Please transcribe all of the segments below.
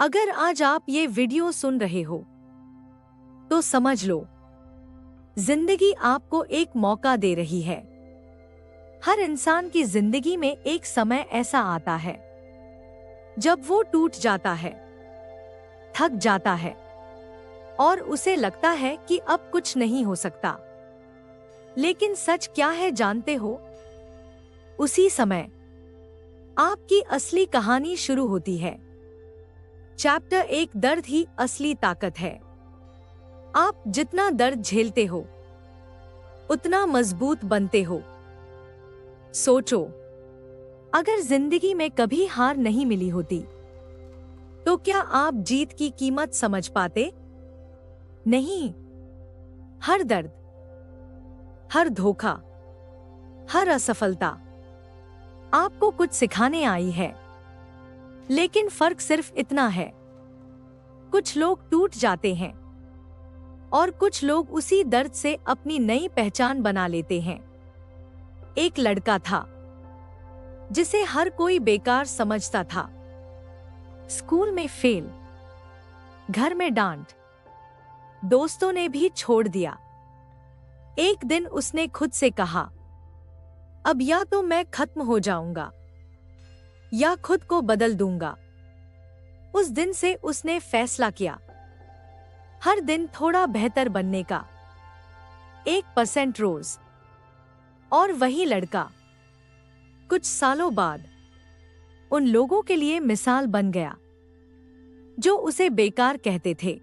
अगर आज आप ये वीडियो सुन रहे हो तो समझ लो, जिंदगी आपको एक मौका दे रही है। हर इंसान की जिंदगी में एक समय ऐसा आता है जब वो टूट जाता है, थक जाता है और उसे लगता है कि अब कुछ नहीं हो सकता। लेकिन सच क्या है जानते हो? उसी समय आपकी असली कहानी शुरू होती है। चैप्टर 1, दर्द ही असली ताकत है। आप जितना दर्द झेलते हो उतना मजबूत बनते हो। सोचो, अगर जिंदगी में कभी हार नहीं मिली होती तो क्या आप जीत की कीमत समझ पाते? नहीं। हर दर्द, हर धोखा, हर असफलता आपको कुछ सिखाने आई है। लेकिन फर्क सिर्फ इतना है, कुछ लोग टूट जाते हैं और कुछ लोग उसी दर्द से अपनी नई पहचान बना लेते हैं। एक लड़का था जिसे हर कोई बेकार समझता था। स्कूल में फेल, घर में डांट, दोस्तों ने भी छोड़ दिया। एक दिन उसने खुद से कहा, अब या तो मैं खत्म हो जाऊंगा या खुद को बदल दूंगा। उस दिन से उसने फैसला किया, हर दिन थोड़ा बेहतर बनने का, 1% रोज। और वही लड़का कुछ सालों बाद उन लोगों के लिए मिसाल बन गया जो उसे बेकार कहते थे।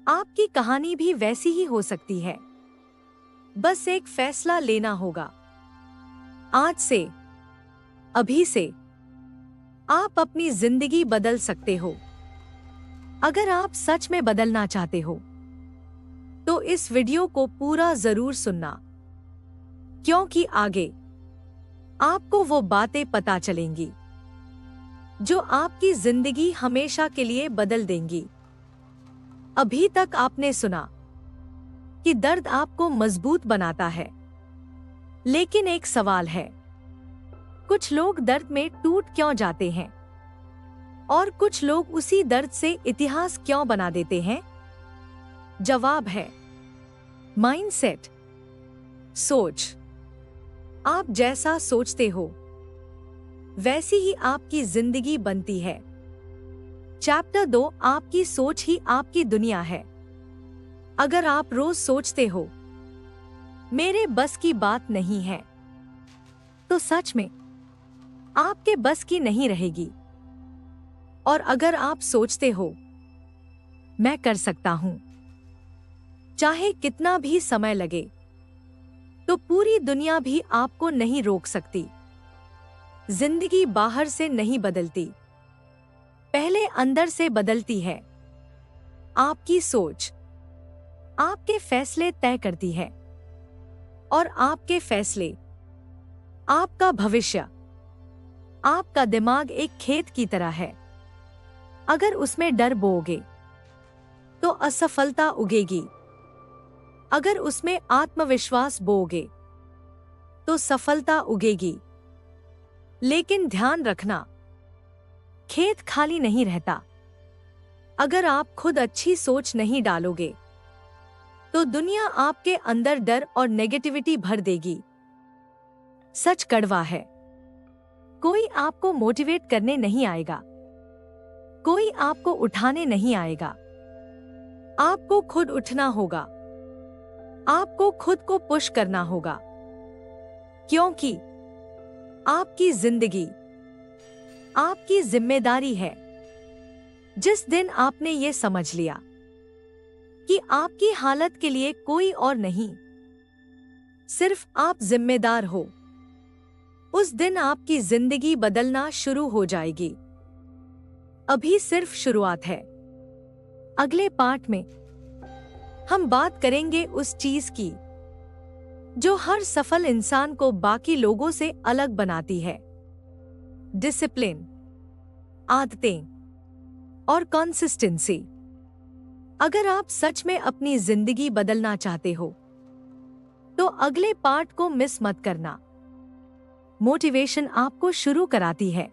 आपकी कहानी भी वैसी ही हो सकती है। बस एक फैसला लेना होगा। आज से, अभी से आप अपनी जिंदगी बदल सकते हो। अगर आप सच में बदलना चाहते हो तो इस वीडियो को पूरा जरूर सुनना, क्योंकि आगे आपको वो बातें पता चलेंगी जो आपकी जिंदगी हमेशा के लिए बदल देंगी। अभी तक आपने सुना कि दर्द आपको मजबूत बनाता है, लेकिन एक सवाल है, कुछ लोग दर्द में टूट क्यों जाते हैं और कुछ लोग उसी दर्द से इतिहास क्यों बना देते हैं? जवाब है माइंडसेट, सोच। आप जैसा सोचते हो वैसी ही आपकी जिंदगी बनती है। चैप्टर 2, आपकी सोच ही आपकी दुनिया है। अगर आप रोज सोचते हो मेरे बस की बात नहीं है, तो सच में आपके बस की नहीं रहेगी। और अगर आप सोचते हो मैं कर सकता हूं, चाहे कितना भी समय लगे, तो पूरी दुनिया भी आपको नहीं रोक सकती। जिंदगी बाहर से नहीं बदलती, पहले अंदर से बदलती है। आपकी सोच आपके फैसले तय करती है और आपके फैसले आपका भविष्य। आपका दिमाग एक खेत की तरह है। अगर उसमें डर बोओगे तो असफलता उगेगी। अगर उसमें आत्मविश्वास बोओगे तो सफलता उगेगी। लेकिन ध्यान रखना, खेत खाली नहीं रहता। अगर आप खुद अच्छी सोच नहीं डालोगे तो दुनिया आपके अंदर डर और नेगेटिविटी भर देगी। सच कड़वा है, कोई आपको मोटिवेट करने नहीं आएगा, कोई आपको उठाने नहीं आएगा। आपको खुद उठना होगा, आपको खुद को पुश करना होगा, क्योंकि आपकी जिंदगी आपकी जिम्मेदारी है। जिस दिन आपने ये समझ लिया कि आपकी हालत के लिए कोई और नहीं, सिर्फ आप जिम्मेदार हो, उस दिन आपकी जिंदगी बदलना शुरू हो जाएगी। अभी सिर्फ शुरुआत है। अगले पार्ट में हम बात करेंगे उस चीज की जो हर सफल इंसान को बाकी लोगों से अलग बनाती है। डिसिप्लिन, आदतें और कंसिस्टेंसी। अगर आप सच में अपनी जिंदगी बदलना चाहते हो तो अगले पार्ट को मिस मत करना। मोटिवेशन आपको शुरू कराती है,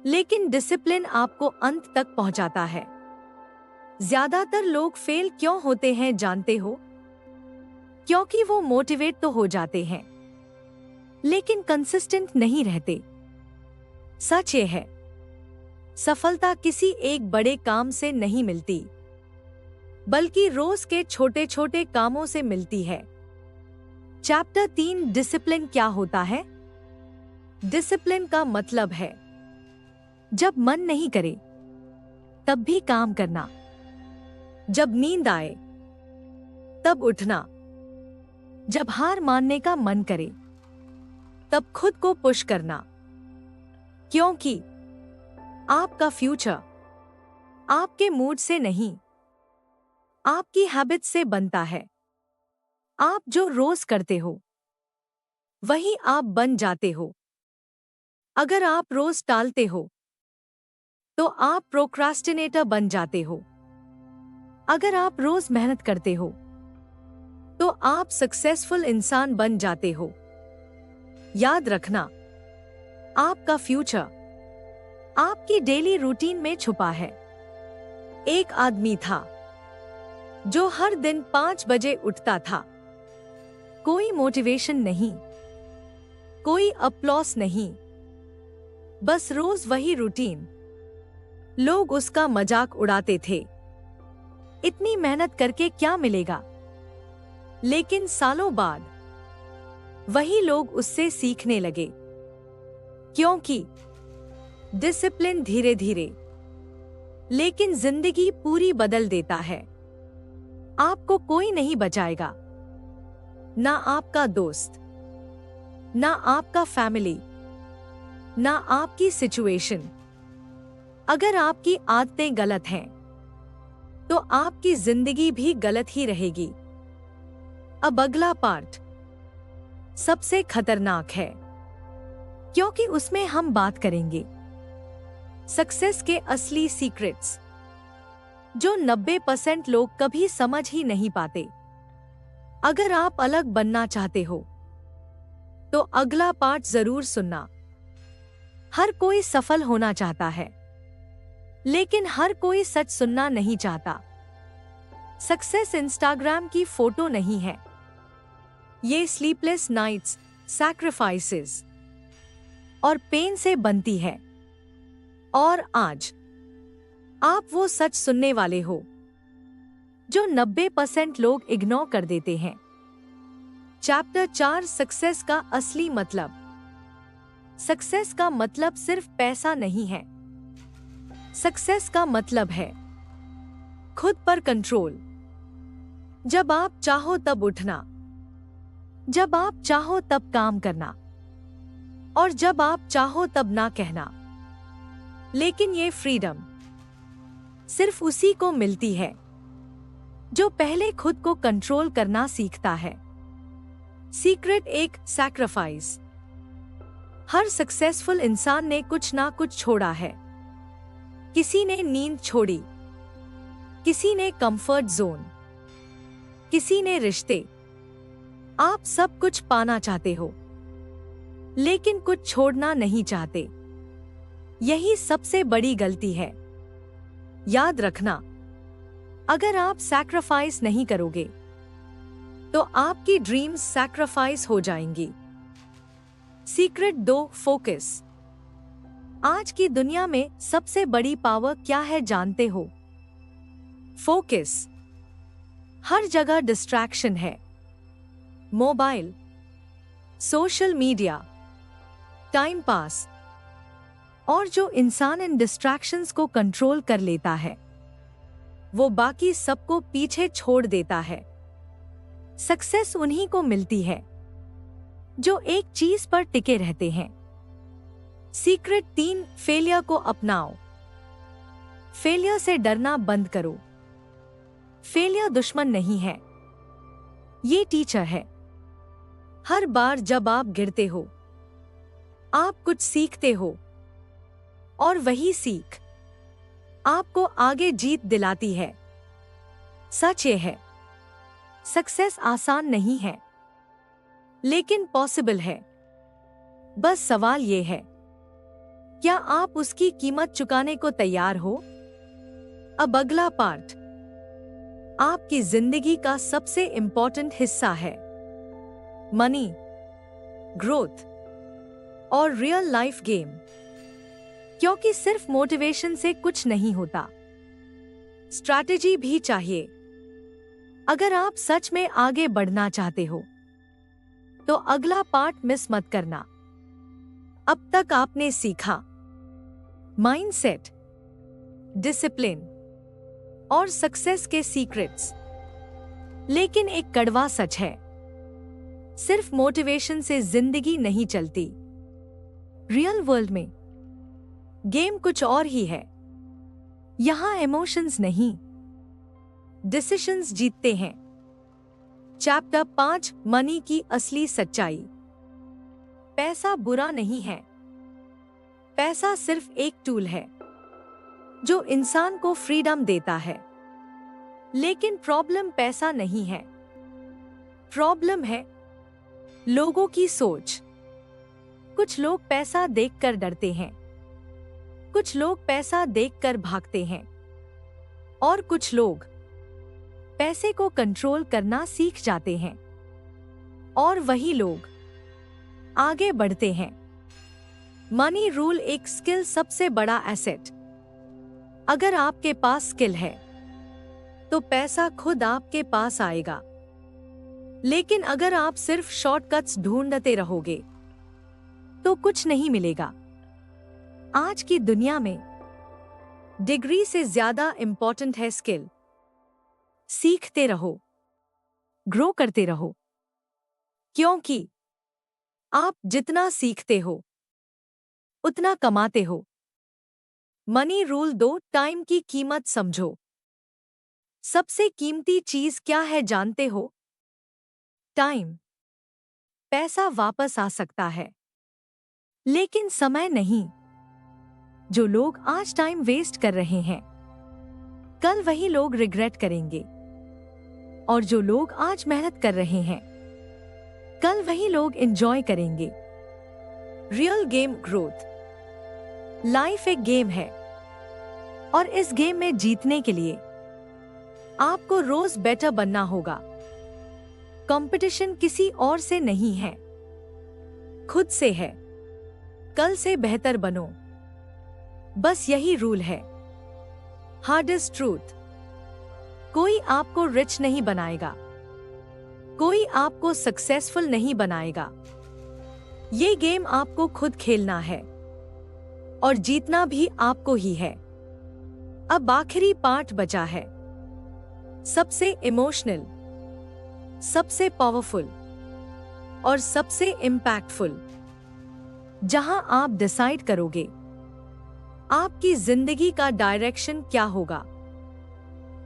लेकिन डिसिप्लिन आपको अंत तक पहुंचाता है। ज्यादातर लोग फेल क्यों होते हैं जानते हो? क्योंकि वो मोटिवेट तो हो जाते हैं लेकिन कंसिस्टेंट नहीं रहते। सच ये है, सफलता किसी एक बड़े काम से नहीं मिलती, बल्कि रोज के छोटे छोटे कामों से मिलती है। चैप्टर 3 डिसिप्लिन क्या होता है? डिसिप्लिन का मतलब है जब मन नहीं करे तब भी काम करना, जब नींद आए तब उठना, जब हार मानने का मन करे तब खुद को पुश करना। क्योंकि आपका फ्यूचर आपके मूड से नहीं, आपकी हैबिट से बनता है। आप जो रोज करते हो वही आप बन जाते हो। अगर आप रोज टालते हो तो आप प्रोक्रास्टिनेटर बन जाते हो। अगर आप रोज मेहनत करते हो तो आप सक्सेसफुल इंसान बन जाते हो। याद रखना, आपका फ्यूचर आपकी डेली रूटीन में छुपा है। एक आदमी था जो हर दिन 5 बजे उठता था। कोई मोटिवेशन नहीं, कोई अपलॉस नहीं, बस रोज वही रूटीन। लोग उसका मजाक उड़ाते थे, इतनी मेहनत करके क्या मिलेगा? लेकिन सालों बाद वही लोग उससे सीखने लगे, क्योंकि डिसिप्लिन धीरे धीरे लेकिन जिंदगी पूरी बदल देता है। आपको कोई नहीं बचाएगा, ना आपका दोस्त, ना आपका फैमिली, ना आपकी सिचुएशन। अगर आपकी आदतें गलत हैं तो आपकी जिंदगी भी गलत ही रहेगी। अब अगला पार्ट सबसे खतरनाक है, क्योंकि उसमें हम बात करेंगे सक्सेस के असली सीक्रेट्स, जो 90% लोग कभी समझ ही नहीं पाते। अगर आप अलग बनना चाहते हो तो अगला पार्ट जरूर सुनना। हर कोई सफल होना चाहता है, लेकिन हर कोई सच सुनना नहीं चाहता। सक्सेस इंस्टाग्राम की फोटो नहीं है, ये स्लीपलेस नाइट्स, सैक्रिफाइसेस और पेन से बनती है। और आज आप वो सच सुनने वाले हो जो 90% लोग इग्नोर कर देते हैं। चैप्टर 4 सक्सेस का असली मतलब। सक्सेस का मतलब सिर्फ पैसा नहीं है। सक्सेस का मतलब है खुद पर कंट्रोल। जब आप चाहो तब उठना, जब आप चाहो तब काम करना, और जब आप चाहो तब ना कहना। लेकिन ये फ्रीडम सिर्फ उसी को मिलती है जो पहले खुद को कंट्रोल करना सीखता है। Secret 1 sacrifice. हर सक्सेसफुल इंसान ने कुछ ना कुछ छोड़ा है। किसी ने नींद छोड़ी, किसी ने कंफर्ट जोन, किसी ने रिश्ते। आप सब कुछ पाना चाहते हो, लेकिन कुछ छोड़ना नहीं चाहते। यही सबसे बड़ी गलती है। याद रखना, अगर आप सैक्रिफाइस नहीं करोगे तो आपकी ड्रीम्स सैक्रिफाइस हो जाएंगी। Secret 2 focus. आज की दुनिया में सबसे बड़ी पावर क्या है जानते हो? फोकस। हर जगह डिस्ट्रैक्शन है। Mobile, social media, time pass. और जो इंसान इन डिस्ट्रैक्शंस को कंट्रोल कर लेता है वो बाकी सबको पीछे छोड़ देता है। सक्सेस उन्हीं को मिलती है जो एक चीज पर टिके रहते हैं। सीक्रेट 3 फेलियर को अपनाओ। फेलियर से डरना बंद करो। फेलियर दुश्मन नहीं है, ये टीचर है। हर बार जब आप गिरते हो आप कुछ सीखते हो, और वही सीख आपको आगे जीत दिलाती है। सच ये है, सक्सेस आसान नहीं है, लेकिन पॉसिबल है। बस सवाल ये है क्या आप उसकी कीमत चुकाने को तैयार हो? अब अगला पार्ट आपकी जिंदगी का सबसे इंपॉर्टेंट हिस्सा है, मनी, ग्रोथ और रियल लाइफ गेम। क्योंकि सिर्फ मोटिवेशन से कुछ नहीं होता, स्ट्रैटेजी भी चाहिए। अगर आप सच में आगे बढ़ना चाहते हो तो अगला पार्ट मिस मत करना। अब तक आपने सीखा माइंडसेट, डिसिप्लिन और सक्सेस के सीक्रेट्स। लेकिन एक कड़वा सच है, सिर्फ मोटिवेशन से जिंदगी नहीं चलती। रियल वर्ल्ड में गेम कुछ और ही है। यहां इमोशंस नहीं, डिसीजंस जीतते हैं। चैप्टर 5, मनी की असली सच्चाई। पैसा बुरा नहीं है। पैसा सिर्फ एक टूल है जो इंसान को फ्रीडम देता है। लेकिन प्रॉब्लम पैसा नहीं है, प्रॉब्लम है लोगों की सोच। कुछ लोग पैसा देखकर डरते हैं, कुछ लोग पैसा देखकर भागते हैं और कुछ लोग पैसे को कंट्रोल करना सीख जाते हैं और वही लोग आगे बढ़ते हैं। मनी रूल एक स्किल सबसे बड़ा एसेट। अगर आपके पास स्किल है तो पैसा खुद आपके पास आएगा। लेकिन अगर आप सिर्फ शॉर्टकट्स ढूंढते रहोगे तो कुछ नहीं मिलेगा। आज की दुनिया में डिग्री से ज्यादा इंपॉर्टेंट है स्किल। सीखते रहो, ग्रो करते रहो, क्योंकि आप जितना सीखते हो उतना कमाते हो। मनी रूल 2, टाइम की कीमत समझो। सबसे कीमती चीज क्या है जानते हो? टाइम। पैसा वापस आ सकता है, लेकिन समय नहीं। जो लोग आज टाइम वेस्ट कर रहे हैं, कल वही लोग रिग्रेट करेंगे। और जो लोग आज मेहनत कर रहे हैं, कल वही लोग एंजॉय करेंगे। Real game growth. लाइफ एक गेम है और इस गेम में जीतने के लिए आपको रोज बेटर बनना होगा। कंपटीशन किसी और से नहीं है, खुद से है। कल से बेहतर बनो, बस यही रूल है। हार्डेस्ट ट्रूथ, कोई आपको रिच नहीं बनाएगा, कोई आपको सक्सेसफुल नहीं बनाएगा। ये गेम आपको खुद खेलना है और जीतना भी आपको ही है। अब आखिरी पार्ट बचा है, सबसे इमोशनल, सबसे पावरफुल और सबसे इम्पैक्टफुल, जहां आप डिसाइड करोगे आपकी जिंदगी का डायरेक्शन क्या होगा।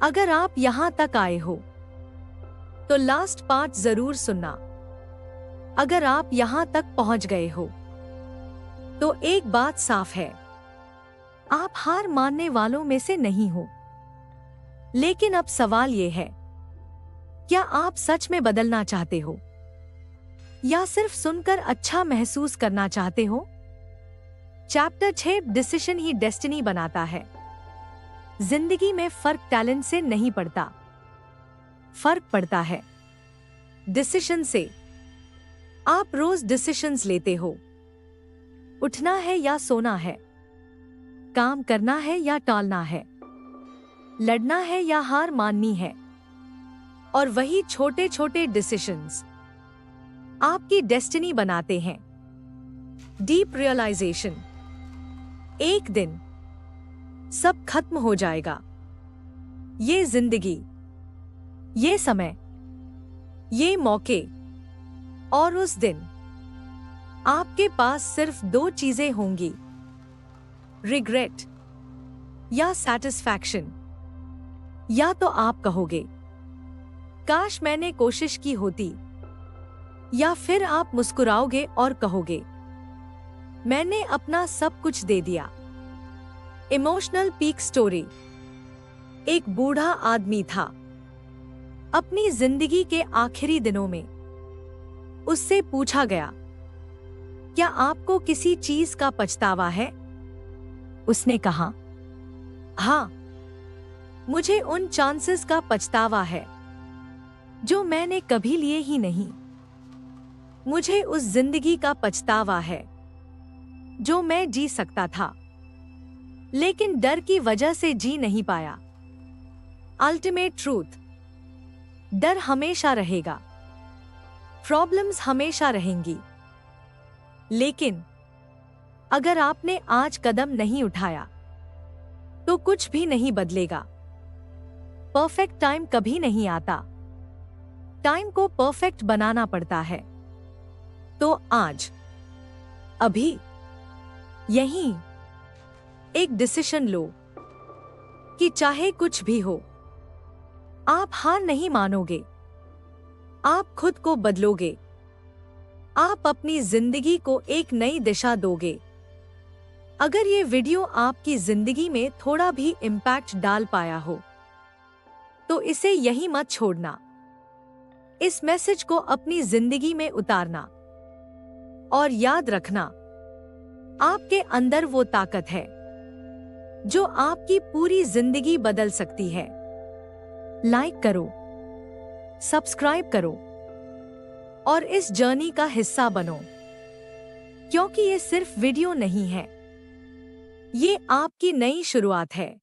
अगर आप यहां तक आए हो तो लास्ट पार्ट जरूर सुनना। अगर आप यहां तक पहुंच गए हो तो एक बात साफ है, आप हार मानने वालों में से नहीं हो। लेकिन अब सवाल यह है, क्या आप सच में बदलना चाहते हो या सिर्फ सुनकर अच्छा महसूस करना चाहते हो? चैप्टर 6, डिसीजन ही डेस्टिनी बनाता है। जिंदगी में फर्क टैलेंट से नहीं पड़ता, फर्क पड़ता है डिसीजन से। आप रोज डिसीजंस लेते हो, उठना है या सोना है, काम करना है या टालना है, लड़ना है या हार माननी है। और वही छोटे छोटे डिसीजंस आपकी डेस्टिनी बनाते हैं। Deep realisation. एक दिन सब खत्म हो जाएगा। ये जिंदगी, ये समय, ये मौके। और उस दिन आपके पास सिर्फ 2 चीजें होंगी, रिग्रेट या सैटिस्फैक्शन। या तो आप कहोगे काश मैंने कोशिश की होती, या फिर आप मुस्कुराओगे और कहोगे मैंने अपना सब कुछ दे दिया। Emotional peak story. एक बूढ़ा आदमी था। अपनी जिंदगी के आखिरी दिनों में उससे पूछा गया, क्या आपको किसी चीज का पछतावा है? उसने कहा, हाँ, मुझे उन चांसेस का पछतावा है जो मैंने कभी लिए ही नहीं। मुझे उस जिंदगी का पछतावा है जो मैं जी सकता था, लेकिन डर की वजह से जी नहीं पाया। अल्टीमेट ट्रूथ, डर हमेशा रहेगा, प्रॉब्लम्स हमेशा रहेंगी, लेकिन अगर आपने आज कदम नहीं उठाया तो कुछ भी नहीं बदलेगा। परफेक्ट टाइम कभी नहीं आता, टाइम को परफेक्ट बनाना पड़ता है। तो आज, अभी, यहीं एक डिसीजन लो कि चाहे कुछ भी हो, आप हार नहीं मानोगे, आप खुद को बदलोगे, आप अपनी जिंदगी को एक नई दिशा दोगे। अगर ये वीडियो आपकी जिंदगी में थोड़ा भी इम्पैक्ट डाल पाया हो तो इसे यहीं मत छोड़ना। इस मैसेज को अपनी जिंदगी में उतारना और याद रखना, आपके अंदर वो ताकत है जो आपकी पूरी जिंदगी बदल सकती है। लाइक करो, सब्सक्राइब करो और इस जर्नी का हिस्सा बनो, क्योंकि ये सिर्फ वीडियो नहीं है, ये आपकी नई शुरुआत है।